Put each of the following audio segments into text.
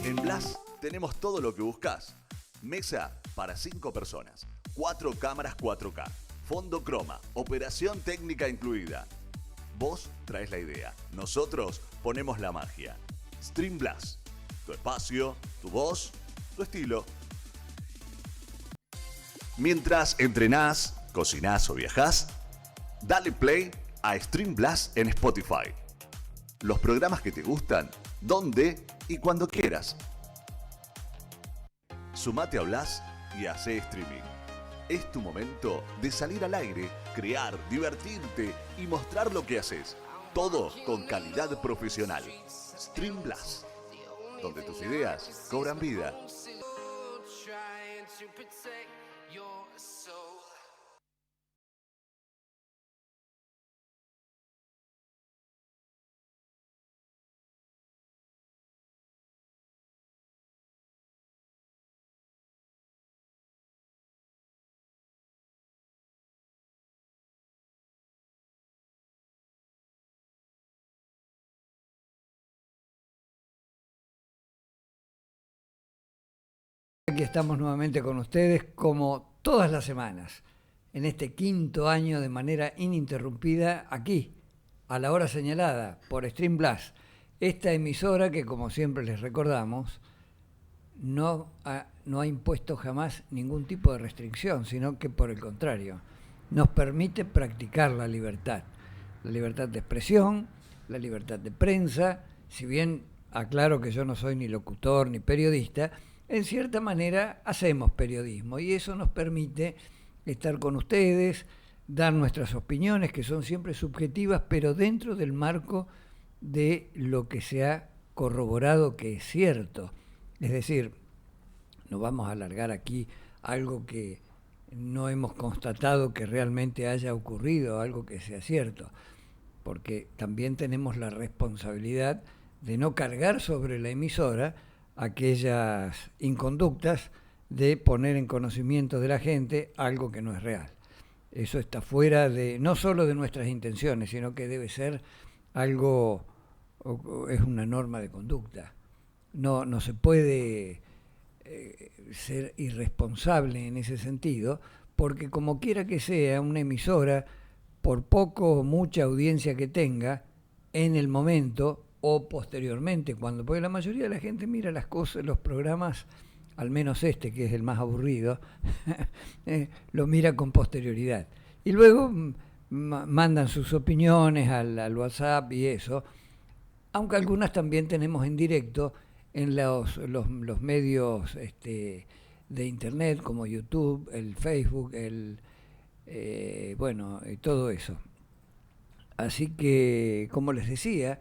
En Blas tenemos todo lo que buscas. Mesa para 5 personas, 4 cámaras 4K, fondo croma, operación técnica incluida. Vos traes la idea, nosotros ponemos la magia. Stream Blas, tu espacio, tu voz, tu estilo. Mientras entrenás, cocinás o viajás, dale play a Stream Blas en Spotify. Los programas que te gustan, donde y cuando quieras. Sumate a Blas y hacé streaming. Es tu momento de salir al aire, crear, divertirte y mostrar lo que haces. Todo con calidad profesional. Stream Blas, donde tus ideas cobran vida. Aquí estamos nuevamente con ustedes como todas las semanas, en este 5º año de manera ininterrumpida, aquí, a la hora señalada, por Stream Blas, esta emisora que, como siempre les recordamos, no ha impuesto jamás ningún tipo de restricción, sino que por el contrario, nos permite practicar la libertad de expresión, la libertad de prensa. Si bien aclaro que yo no soy ni locutor ni periodista, en cierta manera hacemos periodismo y eso nos permite estar con ustedes, dar nuestras opiniones que son siempre subjetivas, pero dentro del marco de lo que se ha corroborado que es cierto. Es decir, no vamos a alargar aquí algo que no hemos constatado que realmente haya ocurrido, algo que sea cierto, porque también tenemos la responsabilidad de no cargar sobre la emisora aquellas inconductas de poner en conocimiento de la gente algo que no es real. Eso está fuera de, no solo de nuestras intenciones, sino que debe ser algo, es una norma de conducta. No se puede ser irresponsable en ese sentido, porque como quiera que sea, una emisora, por poco o mucha audiencia que tenga, en el momento o posteriormente, porque la mayoría de la gente mira las cosas, los programas, al menos este que es el más aburrido, lo mira con posterioridad. Y luego mandan sus opiniones al WhatsApp y eso, aunque algunas también tenemos en directo en los medios de internet como YouTube, el Facebook, todo eso. Así que, como les decía,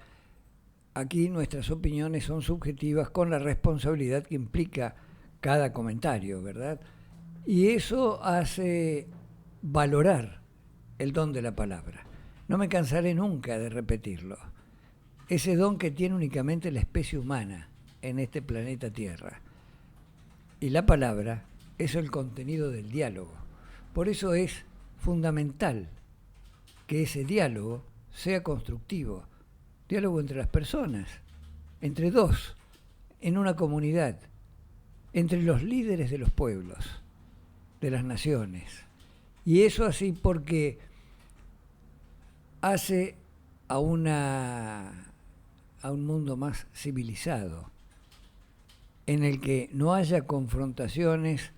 aquí nuestras opiniones son subjetivas con la responsabilidad que implica cada comentario, ¿verdad? Y eso hace valorar el don de la palabra. No me cansaré nunca de repetirlo. Ese don que tiene únicamente la especie humana en este planeta Tierra. Y la palabra es el contenido del diálogo. Por eso es fundamental que ese diálogo sea constructivo. Diálogo entre las personas, entre dos, en una comunidad, entre los líderes de los pueblos, de las naciones. Y eso así porque hace a un mundo más civilizado, en el que no haya confrontaciones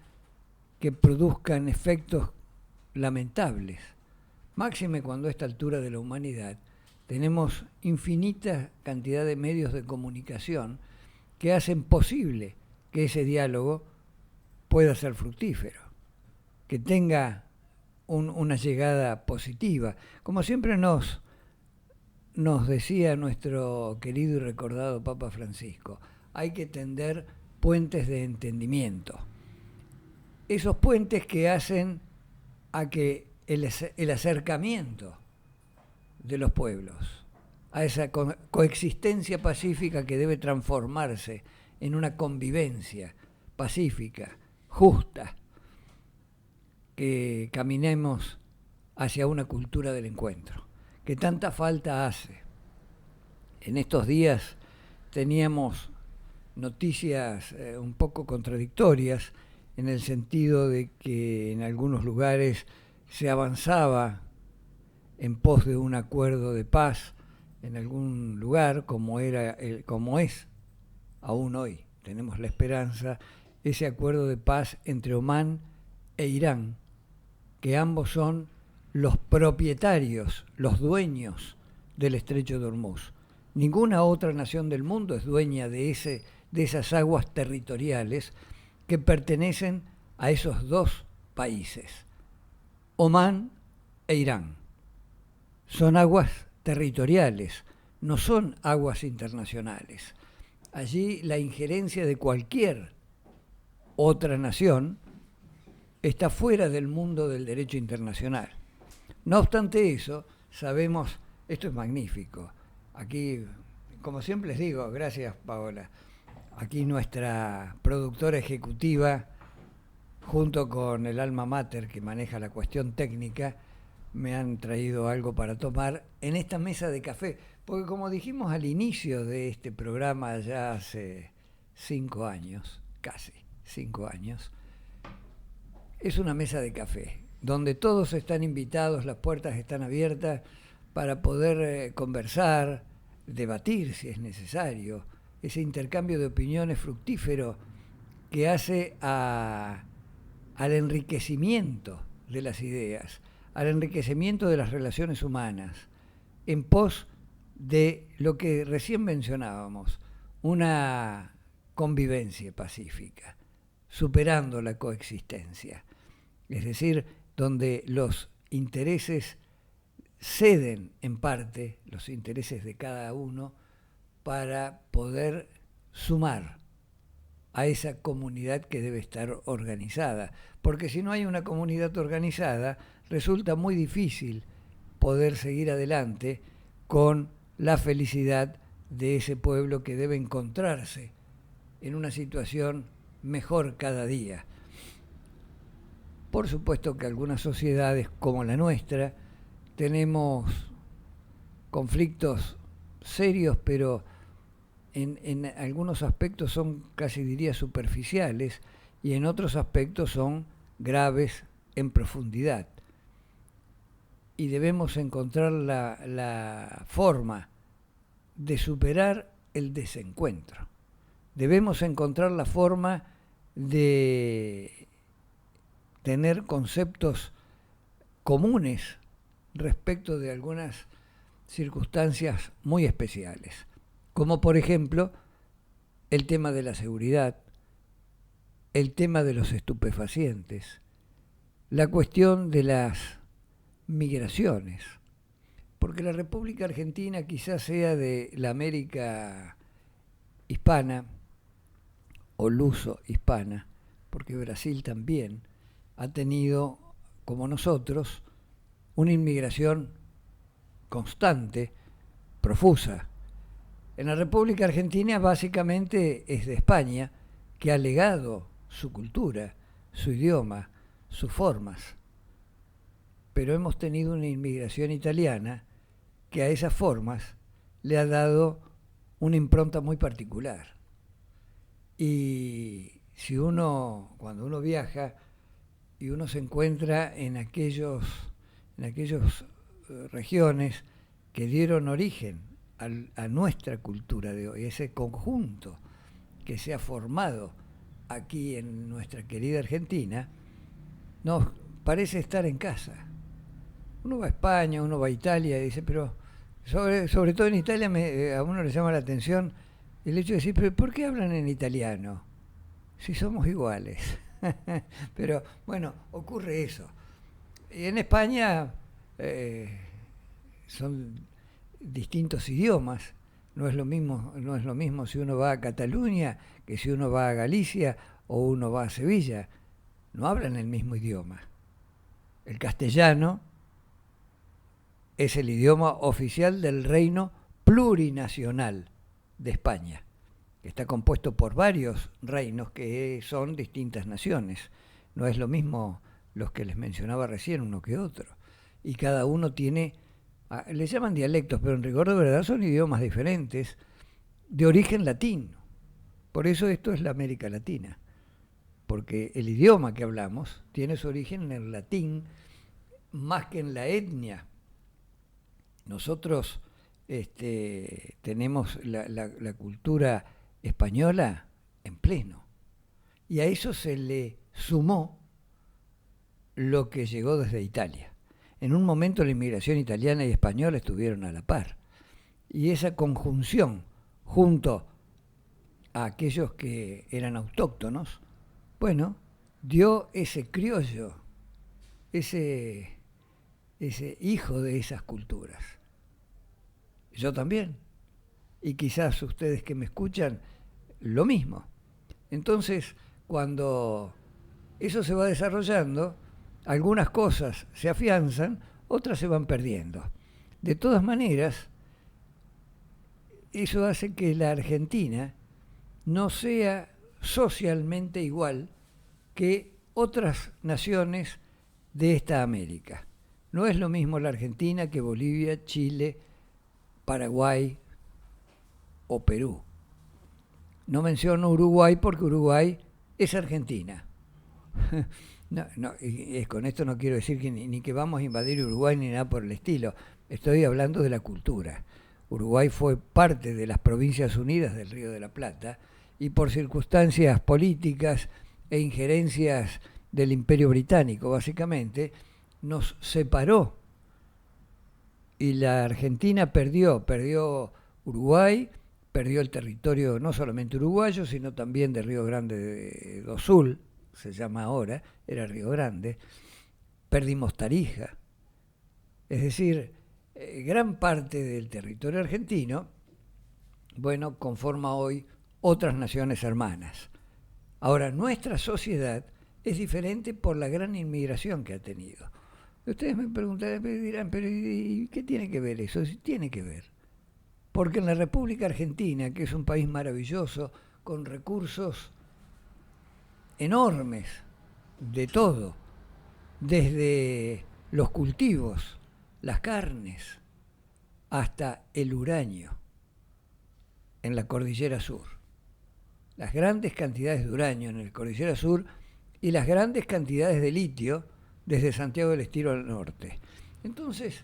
que produzcan efectos lamentables. Máxime cuando a esta altura de la humanidad tenemos infinita cantidad de medios de comunicación que hacen posible que ese diálogo pueda ser fructífero, que tenga una llegada positiva. Como siempre nos decía nuestro querido y recordado Papa Francisco, hay que tender puentes de entendimiento. Esos puentes que hacen a que el acercamiento de los pueblos, a esa coexistencia pacífica que debe transformarse en una convivencia pacífica, justa, que caminemos hacia una cultura del encuentro, que tanta falta hace. En estos días teníamos noticias un poco contradictorias, en el sentido de que en algunos lugares se avanzaba en pos de un acuerdo de paz en algún lugar, como es aún hoy. Tenemos la esperanza, ese acuerdo de paz entre Omán e Irán, que ambos son los propietarios, los dueños del estrecho de Hormuz. Ninguna otra nación del mundo es dueña de esas aguas territoriales que pertenecen a esos dos países, Omán e Irán. Son aguas territoriales, no son aguas internacionales. Allí la injerencia de cualquier otra nación está fuera del mundo del derecho internacional. No obstante eso, sabemos, esto es magnífico. Aquí, como siempre les digo, gracias Paola, aquí nuestra productora ejecutiva, junto con el alma mater que maneja la cuestión técnica, me han traído algo para tomar en esta mesa de café. Porque como dijimos al inicio de este programa ya hace 5 años, casi 5 años, es una mesa de café, donde todos están invitados, las puertas están abiertas para poder conversar, debatir si es necesario, ese intercambio de opiniones fructífero que hace al enriquecimiento de las ideas, al enriquecimiento de las relaciones humanas, en pos de lo que recién mencionábamos, una convivencia pacífica, superando la coexistencia. Es decir, donde los intereses ceden en parte, los intereses de cada uno, para poder sumar a esa comunidad que debe estar organizada. Porque si no hay una comunidad organizada, resulta muy difícil poder seguir adelante con la felicidad de ese pueblo que debe encontrarse en una situación mejor cada día. Por supuesto que algunas sociedades como la nuestra tenemos conflictos serios, pero en algunos aspectos son casi diría superficiales y en otros aspectos son graves en profundidad. Y debemos encontrar la forma de superar el desencuentro. Debemos encontrar la forma de tener conceptos comunes respecto de algunas circunstancias muy especiales, como por ejemplo el tema de la seguridad, el tema de los estupefacientes, la cuestión de las migraciones, porque la República Argentina quizás sea de la América hispana o luso-hispana, porque Brasil también ha tenido, como nosotros, una inmigración constante, profusa. En la República Argentina básicamente es de España, que ha legado su cultura, su idioma, sus formas. Pero hemos tenido una inmigración italiana que a esas formas le ha dado una impronta muy particular. Y si cuando uno viaja y uno se encuentra en aquellas regiones que dieron origen a nuestra cultura de hoy, ese conjunto que se ha formado aquí en nuestra querida Argentina, nos parece estar en casa. Uno va a España, uno va a Italia y dice, pero sobre todo en Italia a uno le llama la atención el hecho de decir, pero ¿por qué hablan en italiano? Si somos iguales. Pero bueno, ocurre eso. Y en España son distintos idiomas. No es lo mismo si uno va a Cataluña que si uno va a Galicia o uno va a Sevilla. No hablan el mismo idioma. El castellano es el idioma oficial del reino plurinacional de España, que está compuesto por varios reinos que son distintas naciones. No es lo mismo los que les mencionaba recién uno que otro. Y cada uno tiene, les llaman dialectos, pero en rigor de verdad son idiomas diferentes de origen latino. Por eso esto es la América Latina, porque el idioma que hablamos tiene su origen en el latín más que en la etnia. Nosotros tenemos la cultura española en pleno, y a eso se le sumó lo que llegó desde Italia. En un momento la inmigración italiana y española estuvieron a la par, y esa conjunción junto a aquellos que eran autóctonos, bueno, dio ese criollo, ese hijo de esas culturas. Yo también, y quizás ustedes que me escuchan, lo mismo. Entonces, cuando eso se va desarrollando, algunas cosas se afianzan, otras se van perdiendo. De todas maneras, eso hace que la Argentina no sea socialmente igual que otras naciones de esta América. No es lo mismo la Argentina que Bolivia, Chile, Paraguay o Perú. No menciono Uruguay porque Uruguay es Argentina. Con esto no quiero decir que ni que vamos a invadir Uruguay ni nada por el estilo. Estoy hablando de la cultura. Uruguay fue parte de las Provincias Unidas del Río de la Plata y por circunstancias políticas e injerencias del Imperio Británico, básicamente, nos separó. Y la Argentina perdió Uruguay, perdió el territorio no solamente uruguayo, sino también de Río Grande do Sul, se llama ahora, era Río Grande, perdimos Tarija. Es decir, gran parte del territorio argentino, bueno, conforma hoy otras naciones hermanas. Ahora, nuestra sociedad es diferente por la gran inmigración que ha tenido. Ustedes me preguntarán, dirán, pero ¿y qué tiene que ver eso? Sí, tiene que ver. Porque en la República Argentina, que es un país maravilloso, con recursos enormes de todo, desde los cultivos, las carnes, hasta el uranio, en la Cordillera Sur. Las grandes cantidades de uranio en la Cordillera Sur y las grandes cantidades de litio desde Santiago del Estero al norte. Entonces,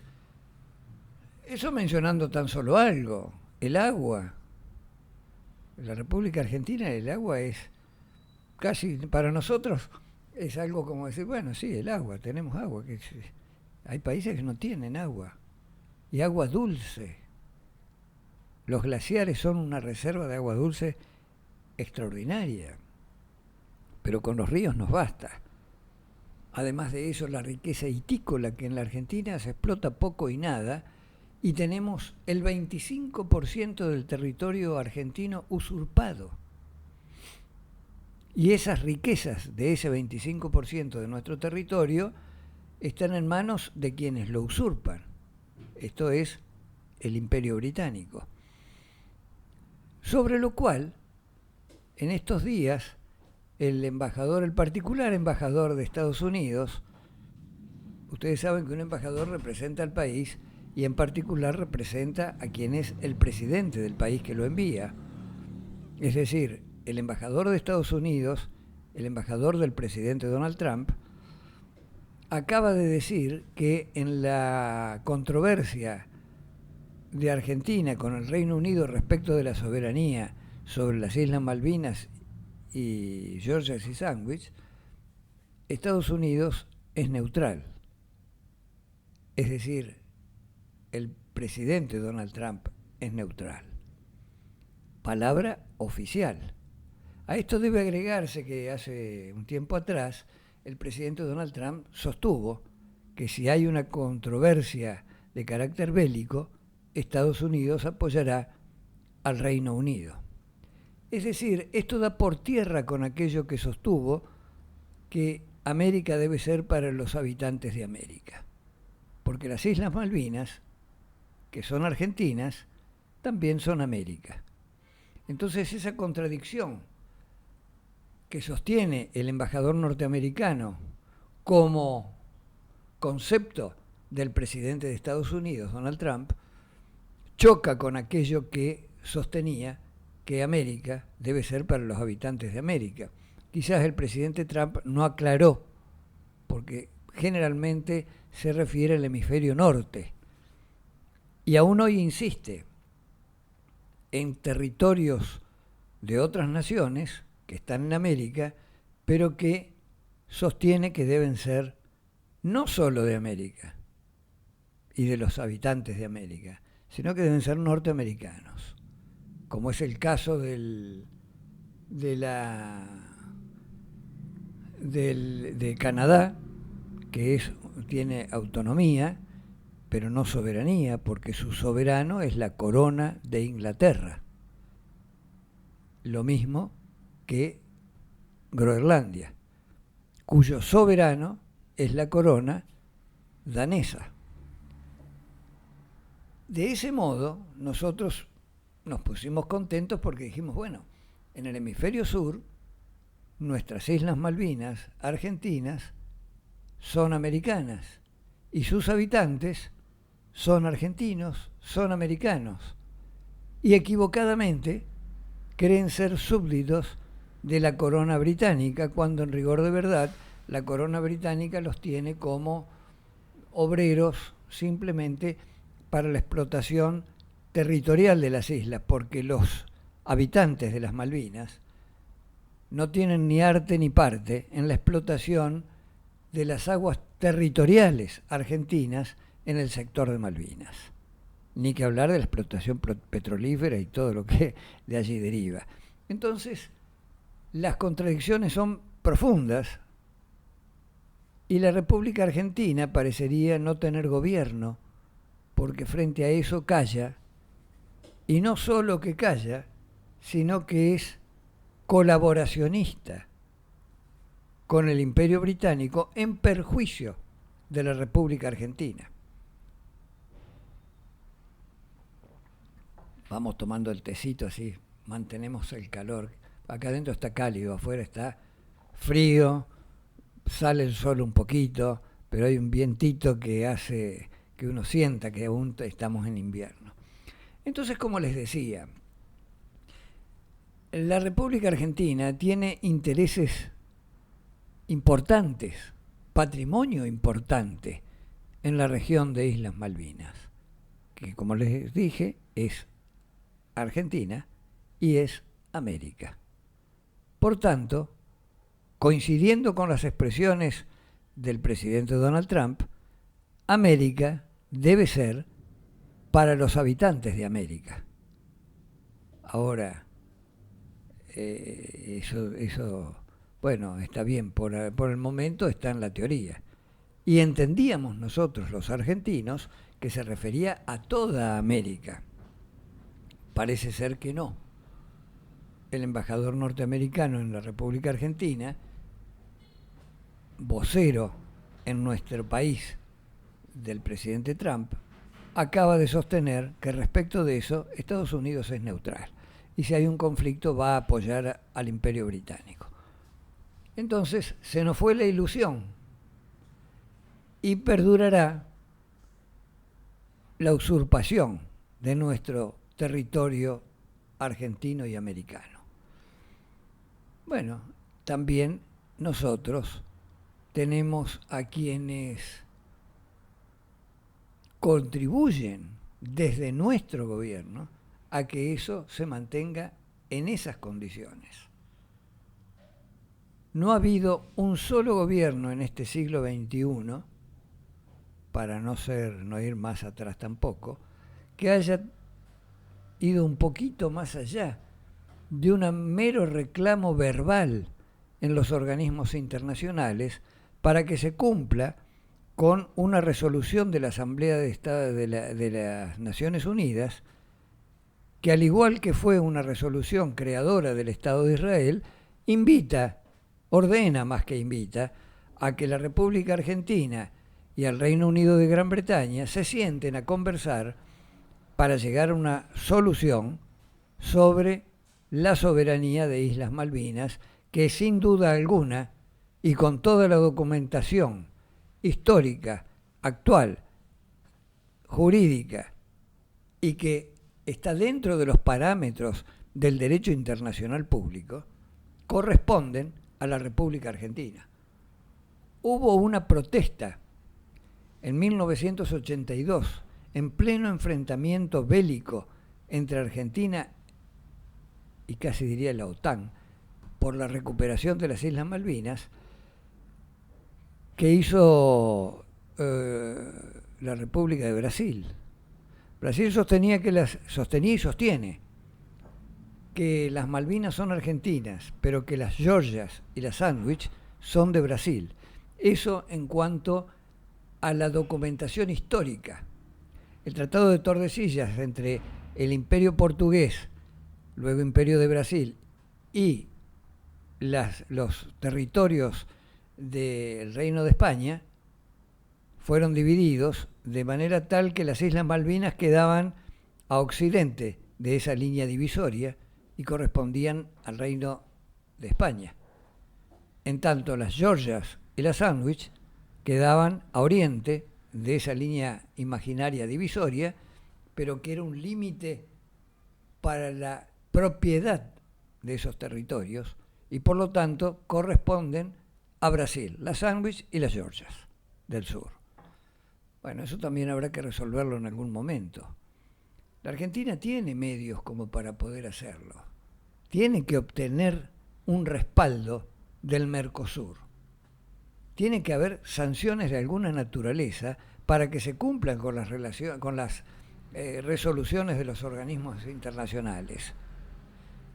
eso mencionando tan solo algo, el agua. En la República Argentina el agua es casi, para nosotros, es algo como decir, bueno, sí, el agua, tenemos agua. Hay países que no tienen agua, y agua dulce. Los glaciares son una reserva de agua dulce extraordinaria, pero con los ríos nos basta. Además de eso, la riqueza hitícola, que en la Argentina se explota poco y nada, y tenemos el 25% del territorio argentino usurpado. Y esas riquezas de ese 25% de nuestro territorio están en manos de quienes lo usurpan. Esto es el Imperio Británico. Sobre lo cual, en estos días, el particular embajador de Estados Unidos, ustedes saben que un embajador representa al país y en particular representa a quien es el presidente del país que lo envía. Es decir, el embajador de Estados Unidos, el embajador del presidente Donald Trump, acaba de decir que en la controversia de Argentina con el Reino Unido respecto de la soberanía sobre las Islas Malvinas y Georgia y Sandwich, Estados Unidos es neutral. Es decir, el presidente Donald Trump es neutral. Palabra oficial. A esto debe agregarse que hace un tiempo atrás el presidente Donald Trump sostuvo que si hay una controversia de carácter bélico, Estados Unidos apoyará al Reino Unido. Es decir, esto da por tierra con aquello que sostuvo que América debe ser para los habitantes de América. Porque las Islas Malvinas, que son argentinas, también son América. Entonces esa contradicción que sostiene el embajador norteamericano como concepto del presidente de Estados Unidos, Donald Trump, choca con aquello que sostenía que América debe ser para los habitantes de América. Quizás el presidente Trump no aclaró, porque generalmente se refiere al hemisferio norte, y aún hoy insiste en territorios de otras naciones que están en América, pero que sostiene que deben ser no solo de América y de los habitantes de América, sino que deben ser norteamericanos, como es el caso de Canadá, que tiene autonomía, pero no soberanía, porque su soberano es la corona de Inglaterra. Lo mismo que Groenlandia, cuyo soberano es la corona danesa. De ese modo, nosotros nos pusimos contentos porque dijimos, bueno, en el hemisferio sur, nuestras Islas Malvinas, argentinas, son americanas y sus habitantes son argentinos, son americanos, y equivocadamente creen ser súbditos de la corona británica, cuando en rigor de verdad la corona británica los tiene como obreros simplemente para la explotación territorial de las islas, porque los habitantes de las Malvinas no tienen ni arte ni parte en la explotación de las aguas territoriales argentinas en el sector de Malvinas, ni que hablar de la explotación petrolífera y todo lo que de allí deriva. Entonces, las contradicciones son profundas y la República Argentina parecería no tener gobierno, porque frente a eso calla, y no solo que calla, sino que es colaboracionista con el Imperio Británico en perjuicio de la República Argentina. Vamos tomando el tecito así, mantenemos el calor. Acá adentro está cálido, afuera está frío, sale el sol un poquito, pero hay un vientito que hace que uno sienta que aún estamos en invierno. Entonces, como les decía, la República Argentina tiene intereses importantes, patrimonio importante en la región de Islas Malvinas, que como les dije es Argentina y es América. Por tanto, coincidiendo con las expresiones del presidente Donald Trump, América debe ser para los habitantes de América. Ahora, eso, bueno, está bien, por el momento está en la teoría. Y entendíamos nosotros, los argentinos, que se refería a toda América. Parece ser que no. El embajador norteamericano en la República Argentina, vocero en nuestro país del presidente Trump, acaba de sostener que respecto de eso Estados Unidos es neutral y si hay un conflicto va a apoyar al Imperio Británico. Entonces se nos fue la ilusión y perdurará la usurpación de nuestro territorio argentino y americano. Bueno, también nosotros tenemos a quienes contribuyen desde nuestro gobierno a que eso se mantenga en esas condiciones. No ha habido un solo gobierno en este siglo XXI, para no ir más atrás tampoco, que haya ido un poquito más allá de un mero reclamo verbal en los organismos internacionales para que se cumpla con una resolución de la Asamblea de Estado de las Naciones Unidas, que al igual que fue una resolución creadora del Estado de Israel, ordena más que invita, a que la República Argentina y el Reino Unido de Gran Bretaña se sienten a conversar para llegar a una solución sobre la soberanía de Islas Malvinas, que sin duda alguna, y con toda la documentación histórica, actual, jurídica, y que está dentro de los parámetros del derecho internacional público corresponden a la República Argentina. Hubo una protesta en 1982, en pleno enfrentamiento bélico entre Argentina y casi diría la OTAN, por la recuperación de las Islas Malvinas, que hizo la República de Brasil. Brasil sostenía y sostiene que las Malvinas son argentinas, pero que las Georgias y las Sandwich son de Brasil. Eso en cuanto a la documentación histórica. El Tratado de Tordesillas entre el Imperio Portugués, luego Imperio de Brasil, y los territorios del Reino de España fueron divididos de manera tal que las Islas Malvinas quedaban a occidente de esa línea divisoria y correspondían al Reino de España. En tanto, las Georgias y las Sandwich quedaban a oriente de esa línea imaginaria divisoria, pero que era un límite para la propiedad de esos territorios y por lo tanto corresponden a Brasil, las Sandwich y las Georgias del sur. Bueno, eso también habrá que resolverlo en algún momento. La Argentina tiene medios como para poder hacerlo. Tiene que obtener un respaldo del Mercosur. Tiene que haber sanciones de alguna naturaleza para que se cumplan con las resoluciones de los organismos internacionales.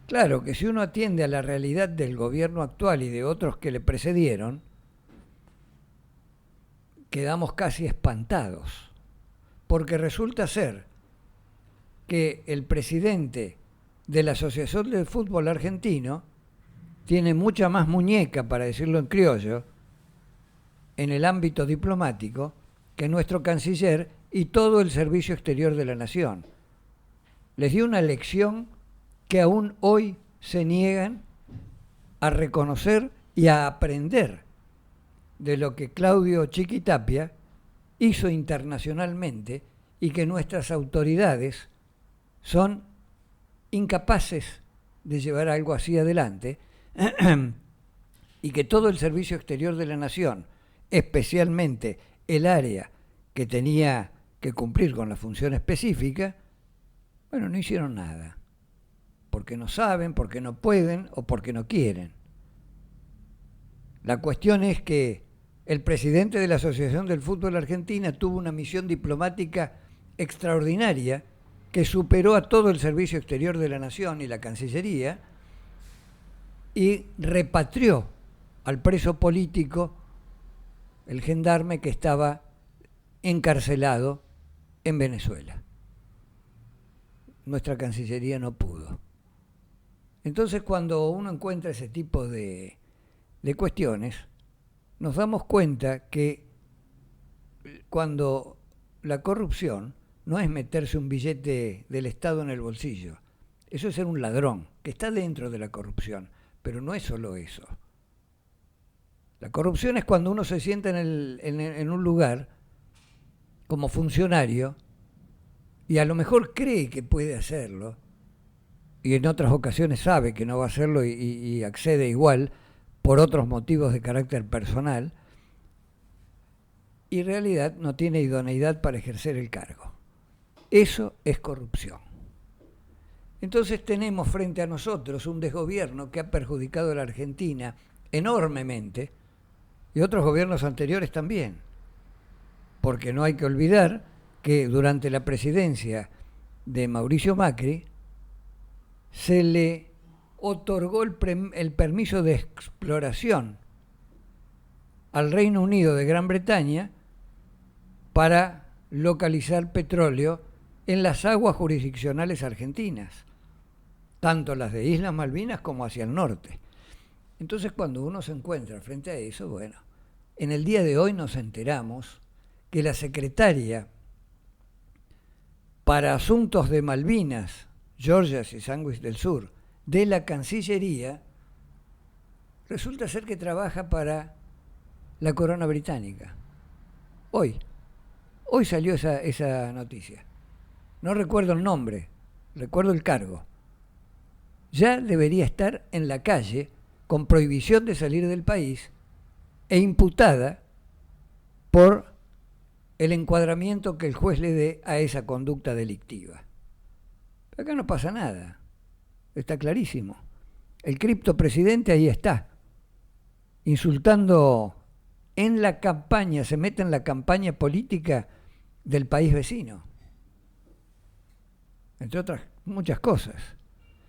Claro que si uno atiende a la realidad del gobierno actual y de otros que le precedieron, quedamos casi espantados, porque resulta ser que el presidente de la Asociación del Fútbol Argentino tiene mucha más muñeca, para decirlo en criollo, en el ámbito diplomático que nuestro canciller y todo el Servicio Exterior de la Nación. Les dio una lección que aún hoy se niegan a reconocer y a aprender de lo que Claudio Chiquitapia hizo internacionalmente y que nuestras autoridades son incapaces de llevar algo así adelante y que todo el Servicio Exterior de la Nación, especialmente el área que tenía que cumplir con la función específica, bueno, no hicieron nada, porque no saben, porque no pueden o porque no quieren. La cuestión es que el presidente de la Asociación del Fútbol Argentina tuvo una misión diplomática extraordinaria que superó a todo el Servicio Exterior de la Nación y la Cancillería y repatrió al preso político, el gendarme que estaba encarcelado en Venezuela. Nuestra Cancillería no pudo. Entonces, cuando uno encuentra ese tipo de cuestiones, nos damos cuenta que cuando la corrupción no es meterse un billete del Estado en el bolsillo, eso es ser un ladrón, que está dentro de la corrupción, pero no es solo eso. La corrupción es cuando uno se sienta en un lugar como funcionario y a lo mejor cree que puede hacerlo y en otras ocasiones sabe que no va a hacerlo y accede igual por otros motivos de carácter personal y en realidad no tiene idoneidad para ejercer el cargo. Eso es corrupción. Entonces tenemos frente a nosotros un desgobierno que ha perjudicado a la Argentina enormemente y otros gobiernos anteriores también, porque no hay que olvidar que durante la presidencia de Mauricio Macri se le otorgó el permiso de exploración al Reino Unido de Gran Bretaña para localizar petróleo en las aguas jurisdiccionales argentinas, tanto las de Islas Malvinas como hacia el norte. Entonces, cuando uno se encuentra frente a eso, bueno, en el día de hoy nos enteramos que la secretaria para Asuntos de Malvinas, Georgias y Sandwich del Sur, de la Cancillería, resulta ser que trabaja para la corona británica. Hoy salió esa noticia. No recuerdo el nombre, recuerdo el cargo. ya debería estar en la calle con prohibición de salir del país e imputada por el encuadramiento que el juez le dé a esa conducta delictiva. Pero acá no pasa nada, está clarísimo. El criptopresidente ahí está, insultando en la campaña, se mete en la campaña política del país vecino, entre otras muchas cosas.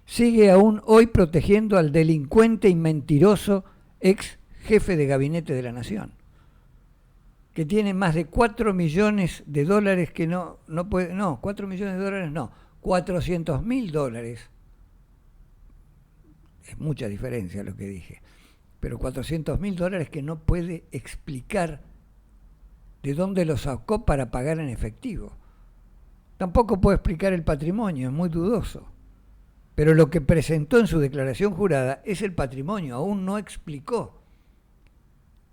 Sigue aún hoy protegiendo al delincuente y mentiroso ex jefe de gabinete de la Nación, que tiene más de 4 millones de dólares que no puede, no, 4 millones de dólares no, $400.000. Es mucha diferencia lo que dije, pero $400.000 que no puede explicar de dónde lo sacó para pagar en efectivo. Tampoco puede explicar el patrimonio, es muy dudoso. Pero lo que presentó en su declaración jurada es el patrimonio, aún no explicó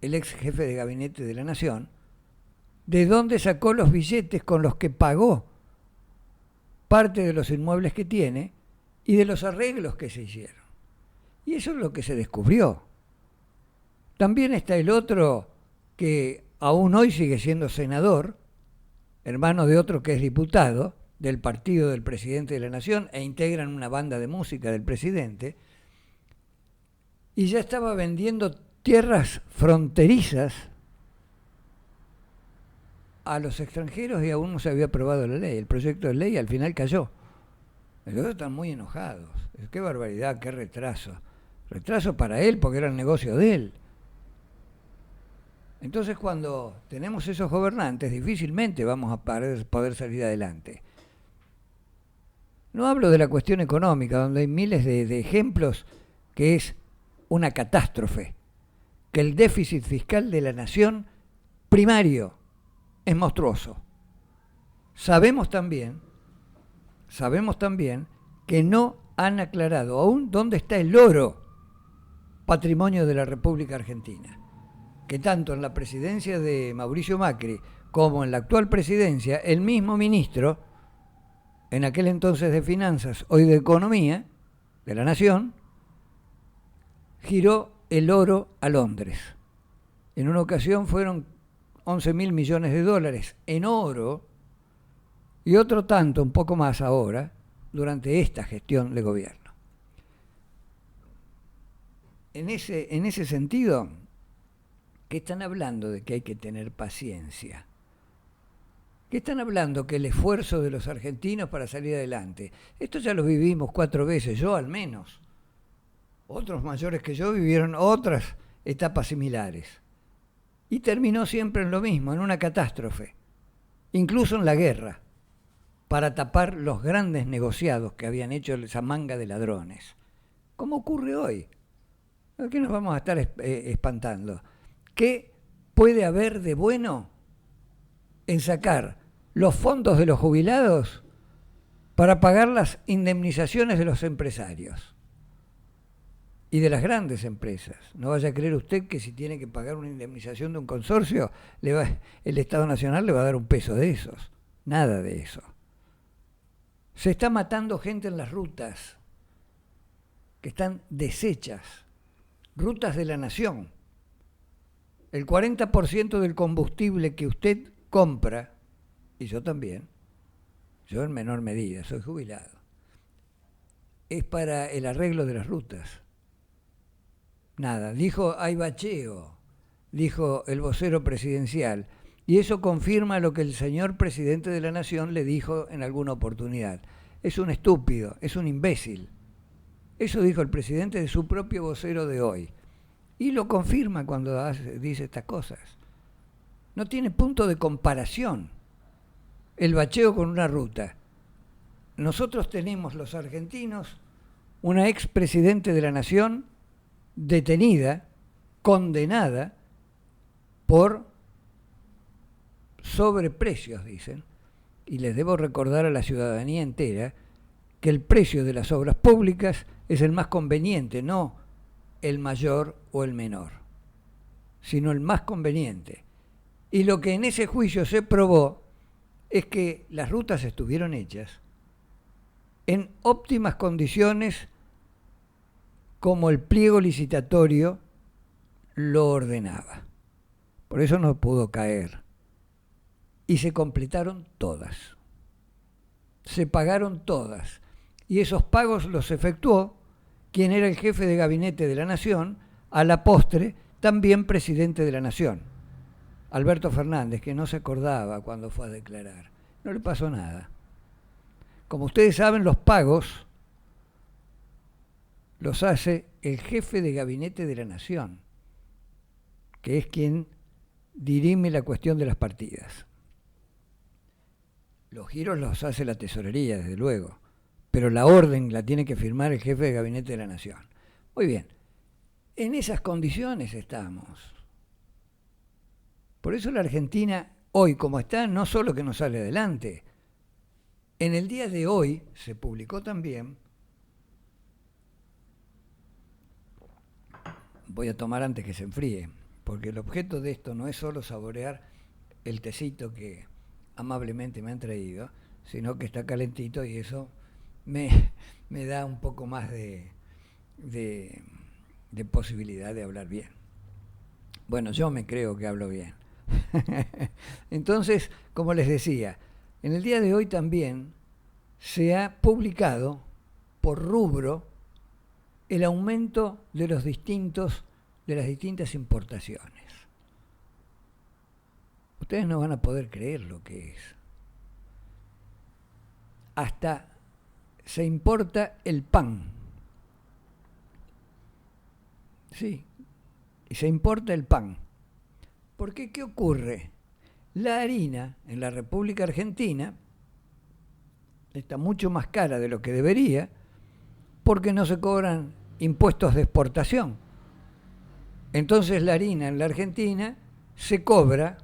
el ex jefe de gabinete de la Nación de dónde sacó los billetes con los que pagó parte de los inmuebles que tiene y de los arreglos que se hicieron. Y eso es lo que se descubrió. También está el otro que aún hoy sigue siendo senador, hermano de otro que es diputado del partido del presidente de la Nación e integran una banda de música del presidente, y ya estaba vendiendo tierras fronterizas a los extranjeros y aún no se había aprobado la ley. El proyecto de ley al final cayó. Los dos están muy enojados. Qué barbaridad, qué retraso. Retraso para él porque era el negocio de él. Entonces cuando tenemos esos gobernantes difícilmente vamos a poder salir adelante. No hablo de la cuestión económica, donde hay miles de ejemplos que es una catástrofe, que el déficit fiscal de la nación primario es monstruoso. Sabemos también que no han aclarado aún dónde está el oro, patrimonio de la República Argentina, que tanto en la presidencia de Mauricio Macri como en la actual presidencia, el mismo ministro, en aquel entonces de Finanzas, hoy de Economía, de la Nación, giró el oro a Londres. En una ocasión fueron 11.000 millones de dólares en oro y otro tanto, un poco más ahora, durante esta gestión de gobierno. En ese sentido, ¿qué están hablando de que hay que tener paciencia? ¿Qué están hablando? Que el esfuerzo de los argentinos para salir adelante. Esto ya lo vivimos 4 veces, yo al menos. Otros mayores que yo vivieron otras etapas similares. Y terminó siempre en lo mismo, en una catástrofe. Incluso en la guerra, para tapar los grandes negociados que habían hecho esa manga de ladrones. ¿Cómo ocurre hoy? ¿A qué nos vamos a estar espantando? ¿Qué puede haber de bueno en sacar los fondos de los jubilados para pagar las indemnizaciones de los empresarios y de las grandes empresas? No vaya a creer usted que si tiene que pagar una indemnización de un consorcio, el Estado Nacional le va a dar un peso de esos. Nada de eso. Se está matando gente en las rutas que están deshechas, rutas de la nación. El 40% del combustible que usted compra, y yo también, yo en menor medida, soy jubilado, es para el arreglo de las rutas. Nada, dijo, hay bacheo, dijo el vocero presidencial, y eso confirma lo que el señor presidente de la Nación le dijo en alguna oportunidad. Es un estúpido, es un imbécil. Eso dijo el presidente de su propio vocero de hoy. Y lo confirma cuando dice estas cosas. No tiene punto de comparación el bacheo con una ruta. Nosotros tenemos, los argentinos, una expresidente de la Nación detenida, condenada por sobreprecios, dicen, y les debo recordar a la ciudadanía entera que el precio de las obras públicas es el más conveniente, no el mayor o el menor, sino el más conveniente. Y lo que en ese juicio se probó es que las rutas estuvieron hechas en óptimas condiciones como el pliego licitatorio lo ordenaba. Por eso no pudo caer. Y se completaron todas. Se pagaron todas. Y esos pagos los efectuó quien era el jefe de gabinete de la Nación, a la postre también presidente de la Nación, Alberto Fernández, que no se acordaba cuando fue a declarar. No le pasó nada. Como ustedes saben, los pagos los hace el jefe de gabinete de la Nación, que es quien dirime la cuestión de las partidas. Los giros los hace la tesorería, desde luego, pero la orden la tiene que firmar el jefe de gabinete de la Nación. Muy bien, en esas condiciones estamos. Por eso la Argentina, hoy como está, no solo que no sale adelante, en el día de hoy se publicó también, voy a tomar antes que se enfríe, porque el objeto de esto no es solo saborear el tecito que amablemente me han traído, sino que está calentito y eso me da un poco más de posibilidad de hablar bien. Bueno, yo me creo que hablo bien. Entonces, como les decía, en el día de hoy también se ha publicado por rubro el aumento de las distintas importaciones. Ustedes no van a poder creer lo que es. Hasta se importa el pan. Sí, se importa el pan. Porque, ¿qué ocurre? La harina en la República Argentina está mucho más cara de lo que debería porque no se cobran impuestos de exportación. Entonces la harina en la Argentina se cobra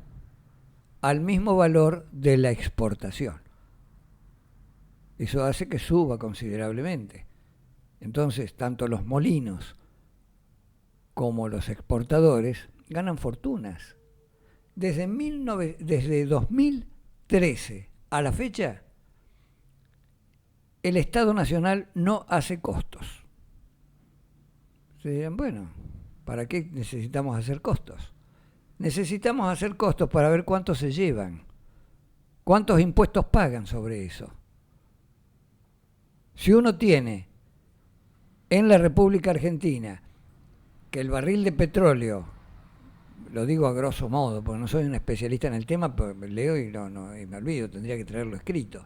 al mismo valor de la exportación. Eso hace que suba considerablemente. Entonces, tanto los molinos como los exportadores ganan fortunas. Desde 2013 a la fecha, el Estado Nacional no hace costos. Se dirán, bueno, ¿para qué necesitamos hacer costos? Necesitamos hacer costos para ver cuánto se llevan, cuántos impuestos pagan sobre eso. Si uno tiene en la República Argentina que el barril de petróleo, lo digo a grosso modo, porque no soy un especialista en el tema, pero leo y me olvido, tendría que traerlo escrito.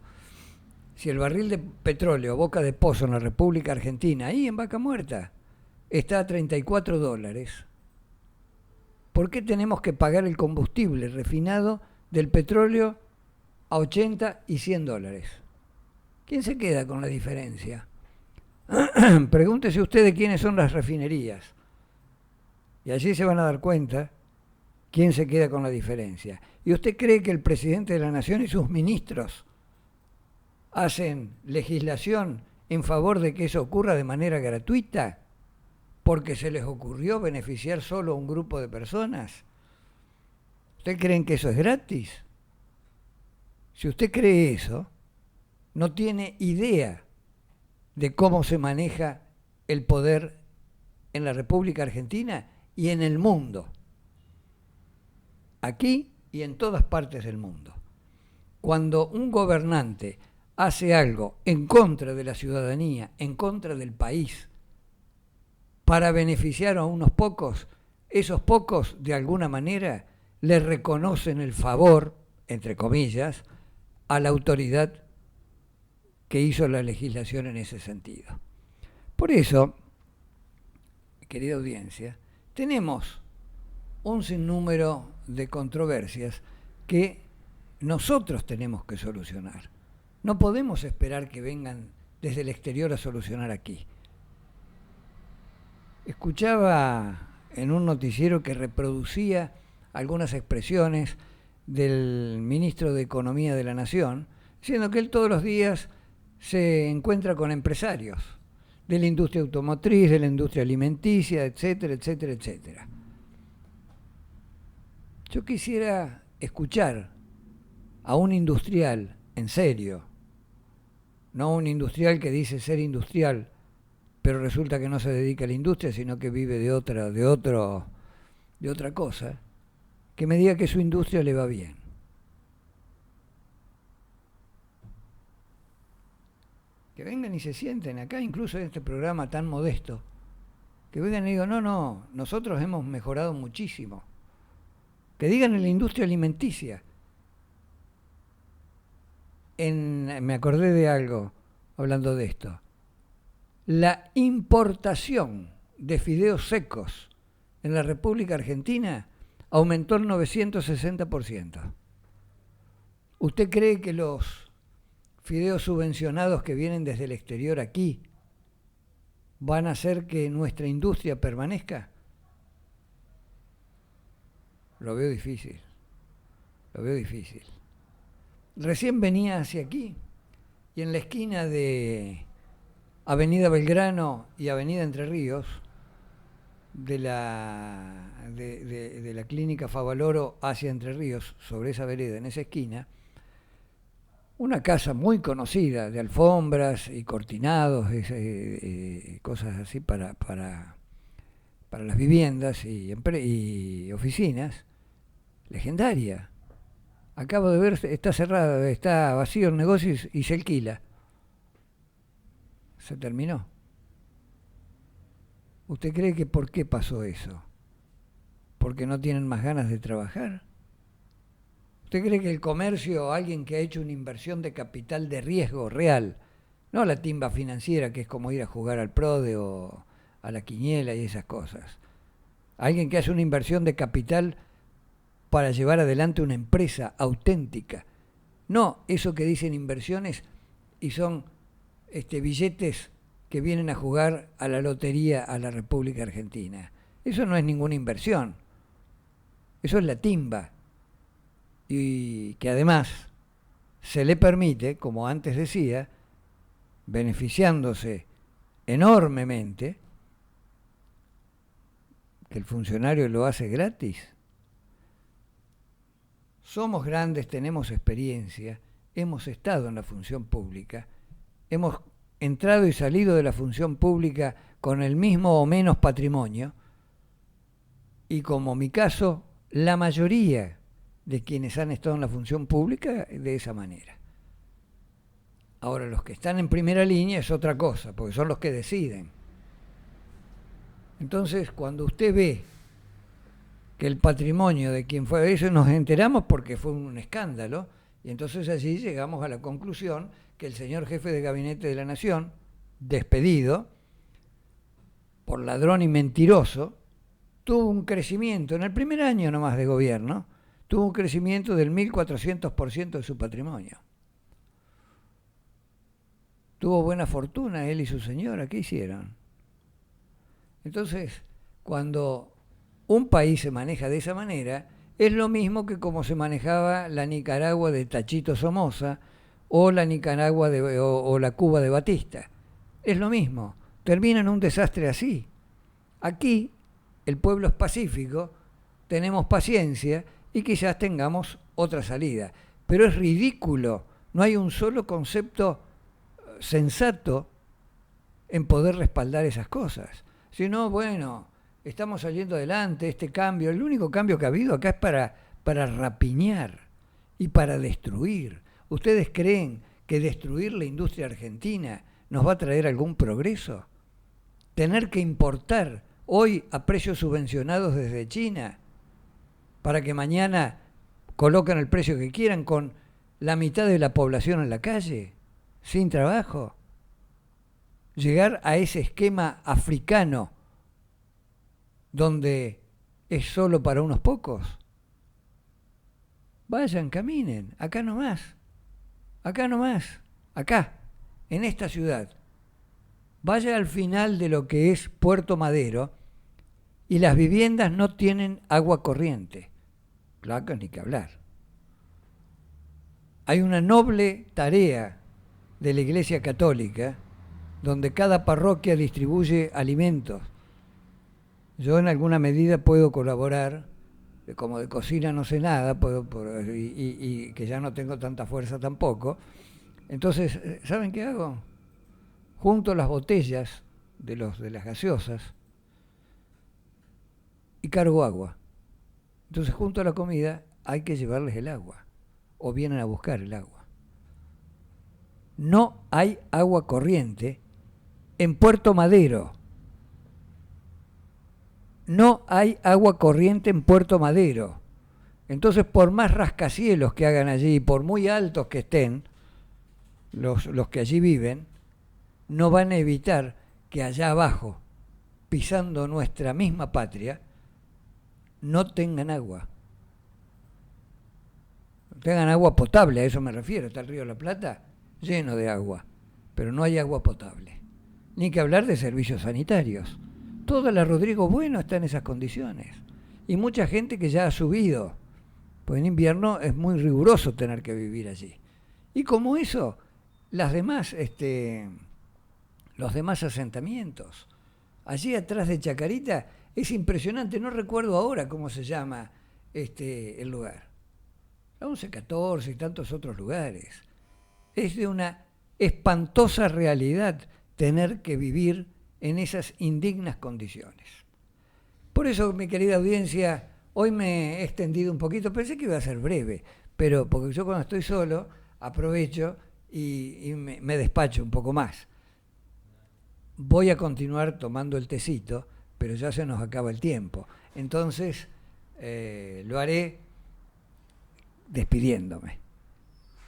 Si el barril de petróleo, boca de pozo en la República Argentina, ahí en Vaca Muerta, está a $34, ¿por qué tenemos que pagar el combustible refinado del petróleo a 80 y $100? ¿Quién se queda con la diferencia? Pregúntese usted de quiénes son las refinerías. Y allí se van a dar cuenta quién se queda con la diferencia. ¿Y usted cree que el presidente de la Nación y sus ministros hacen legislación en favor de que eso ocurra de manera gratuita porque se les ocurrió beneficiar solo a un grupo de personas? ¿Usted creen que eso es gratis? Si usted cree eso, no tiene idea de cómo se maneja el poder en la República Argentina y en el mundo. Aquí y en todas partes del mundo. Cuando un gobernante hace algo en contra de la ciudadanía, en contra del país, para beneficiar a unos pocos, esos pocos de alguna manera le reconocen el favor, entre comillas, a la autoridad que hizo la legislación en ese sentido. Por eso, querida audiencia, tenemos un sinnúmero de controversias que nosotros tenemos que solucionar. No podemos esperar que vengan desde el exterior a solucionar aquí. Escuchaba en un noticiero que reproducía algunas expresiones del ministro de Economía de la Nación, diciendo que él todos los días se encuentra con empresarios de la industria automotriz, de la industria alimenticia, etcétera, etcétera, etcétera. Yo quisiera escuchar a un industrial en serio, no un industrial que dice ser industrial pero resulta que no se dedica a la industria, sino que vive de otra cosa, que me diga que su industria le va bien. Que vengan y se sienten acá, incluso en este programa tan modesto, que vengan y digan, no, nosotros hemos mejorado muchísimo. Que digan en la industria alimenticia. Me acordé de algo hablando de esto. La importación de fideos secos en la República Argentina aumentó el 960%. ¿Usted cree que los fideos subvencionados que vienen desde el exterior aquí van a hacer que nuestra industria permanezca? Lo veo difícil. Recién venía hacia aquí y en la esquina de Avenida Belgrano y Avenida Entre Ríos, de la clínica Favaloro hacia Entre Ríos, sobre esa vereda, en esa esquina, una casa muy conocida de alfombras y cortinados, cosas así para las viviendas y oficinas, legendaria. Acabo de ver, está cerrada, está vacío el negocio y se alquila. Se terminó. ¿Usted cree que por qué pasó eso? ¿Porque no tienen más ganas de trabajar? ¿Usted cree que el comercio, alguien que ha hecho una inversión de capital de riesgo real, no la timba financiera que es como ir a jugar al PRODE o a la quiniela y esas cosas, alguien que hace una inversión de capital para llevar adelante una empresa auténtica, no eso que dicen inversiones y son billetes que vienen a jugar a la lotería a la República Argentina? Eso no es ninguna inversión, eso es la timba, y que además se le permite, como antes decía, beneficiándose enormemente, que el funcionario lo hace gratis. Somos grandes, tenemos experiencia, hemos estado en la función pública, hemos entrado y salido de la función pública con el mismo o menos patrimonio, y como mi caso, la mayoría de quienes han estado en la función pública de esa manera. Ahora, los que están en primera línea es otra cosa, porque son los que deciden. Entonces, cuando usted ve que el patrimonio de quien fue, eso nos enteramos porque fue un escándalo, y entonces allí llegamos a la conclusión que el señor jefe de gabinete de la Nación, despedido por ladrón y mentiroso, tuvo un crecimiento, en el primer año nomás de gobierno, tuvo un crecimiento del 1.400% de su patrimonio. Tuvo buena fortuna él y su señora, ¿qué hicieron? Entonces, cuando un país se maneja de esa manera, es lo mismo que como se manejaba la Nicaragua de Tachito Somoza o la Nicaragua o la Cuba de Batista. Es lo mismo, termina en un desastre así. Aquí, el pueblo es pacífico, tenemos paciencia y quizás tengamos otra salida. Pero es ridículo, no hay un solo concepto sensato en poder respaldar esas cosas. Si no, bueno, estamos saliendo adelante, este cambio, el único cambio que ha habido acá es para rapiñar y para destruir. ¿Ustedes creen que destruir la industria argentina nos va a traer algún progreso? Tener que importar hoy a precios subvencionados desde China para que mañana coloquen el precio que quieran con la mitad de la población en la calle, sin trabajo. Llegar a ese esquema africano donde es solo para unos pocos. Vayan, caminen, acá nomás, acá, en esta ciudad. Vaya al final de lo que es Puerto Madero y las viviendas no tienen agua corriente. Claro, ni que hablar. Hay una noble tarea de la Iglesia Católica donde cada parroquia distribuye alimentos. Yo en alguna medida puedo colaborar, como de cocina no sé nada, y que ya no tengo tanta fuerza tampoco. Entonces, ¿saben qué hago? Junto las botellas de las gaseosas y cargo agua. Entonces, junto a la comida hay que llevarles el agua o vienen a buscar el agua. No hay agua corriente en Puerto Madero. No hay agua corriente en Puerto Madero. Entonces, por más rascacielos que hagan allí, por muy altos que estén los que allí viven, no van a evitar que allá abajo, pisando nuestra misma patria, no tengan agua. Tengan agua potable, a eso me refiero. Está el río de la Plata lleno de agua, pero no hay agua potable. Ni que hablar de servicios sanitarios. Toda la Rodrigo Bueno está en esas condiciones. Y mucha gente que ya ha subido. Pues en invierno es muy riguroso tener que vivir allí. Y como eso, los demás asentamientos. Allí atrás de Chacarita es impresionante, no recuerdo ahora cómo se llama el lugar. La 1114 y tantos otros lugares. Es de una espantosa realidad tener que vivir en esas indignas condiciones. Por eso, mi querida audiencia, hoy me he extendido un poquito, pensé que iba a ser breve, pero porque yo cuando estoy solo aprovecho y me despacho un poco más. Voy a continuar tomando el tecito, pero ya se nos acaba el tiempo. Entonces, lo haré despidiéndome.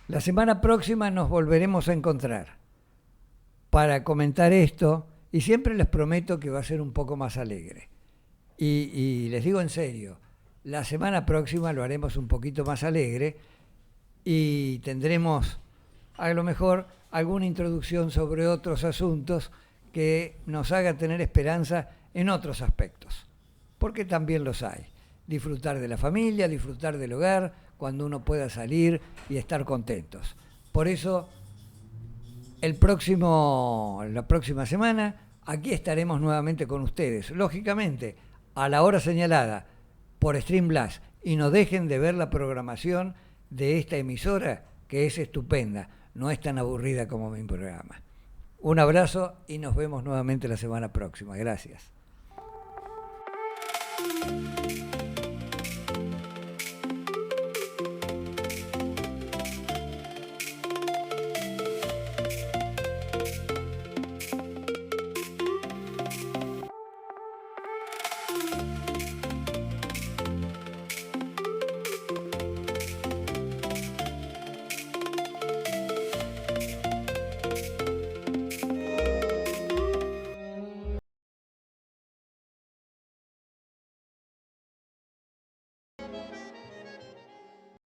La semana próxima nos volveremos a encontrar para comentar esto y siempre les prometo que va a ser un poco más alegre. Y les digo en serio, la semana próxima lo haremos un poquito más alegre y tendremos a lo mejor alguna introducción sobre otros asuntos que nos haga tener esperanza en otros aspectos, porque también los hay. Disfrutar de la familia, disfrutar del hogar, cuando uno pueda salir y estar contentos. Por eso, la próxima semana, aquí estaremos nuevamente con ustedes, lógicamente, a la hora señalada, por Stream Blast, y no dejen de ver la programación de esta emisora, que es estupenda, no es tan aburrida como mi programa. Un abrazo y nos vemos nuevamente la semana próxima. Gracias.